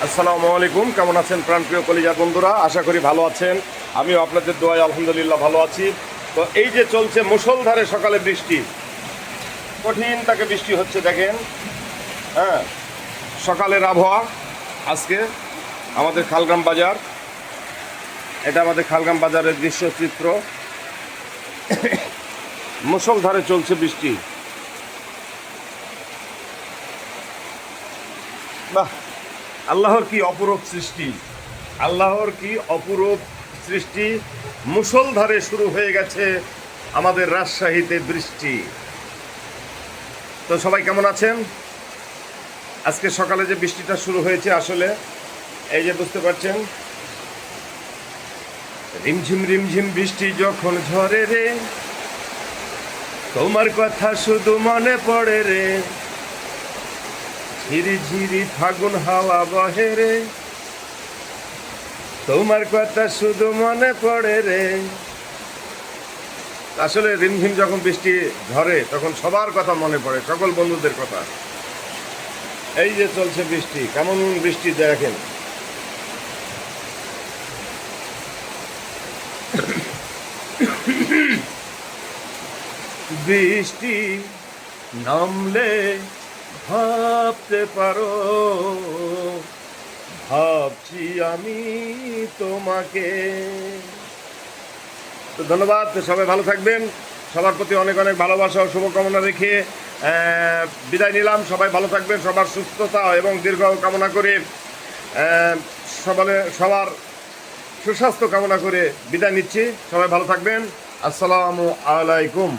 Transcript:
আসসালামু আলাইকুম। কেমন আছেন প্রাণপ্রিয় কলিজা বন্ধুরা? আশা করি ভালো আছেন। আমিও আপনাদের দোয়ায় আলহামদুলিল্লাহ ভালো আছি। তো এই যে চলছে মুষলধারে সকালে বৃষ্টি, কঠিন তাকে বৃষ্টি হচ্ছে দেখেন। হ্যাঁ, সকালের আবহাওয়া আজকে আমাদের খালগ্রাম বাজার, এটা আমাদের খালগ্রাম বাজারের দৃশ্যচিত্র। মুষলধারে চলছে বৃষ্টি। বাহ, আল্লাহর কি অপরূপ সৃষ্টি, আল্লাহর কি অপরূপ সৃষ্টি। মুষলধারে শুরু হয়ে গেছে আমাদের রাজশাহীতে বৃষ্টি। তো সবাই কেমন আছেন? আজকে সকালে যে বৃষ্টিটা শুরু হয়েছে, আসলে এই যে বুঝতে পারছেন, রিমঝিম রিমঝিম বৃষ্টি যখন ঝরে রে, তোমার কথা শুধু মনে পড়ে রে, ঝিরি ঝিরি ফাগুন হাওয়া বহে রে, তোমার কথা শুধু মনে পড়ে রে। আসলে রিমঝিম যখন বৃষ্টি ঝরে তখন সবার কথা মনে পড়ে, সকল বন্ধুদের কথা। এই যে চলছে বৃষ্টি, কেমন বৃষ্টি দেখেন। বৃষ্টি নামলে ভাবতে পারো, ভাবছি আমি তোমাকে। তো ধন্যবাদ, সবাই ভালো থাকবেন। সবার প্রতি অনেক অনেক ভালোবাসা ও শুভকামনা রেখে বিদায় নিলাম। সবাই ভালো থাকবেন, সবার সুস্থতা এবং দীর্ঘ কামনা করে, সবার সুস্বাস্থ্য কামনা করে বিদায় নিচ্ছি। সবাই ভালো থাকবেন। আসসালামু আলাইকুম।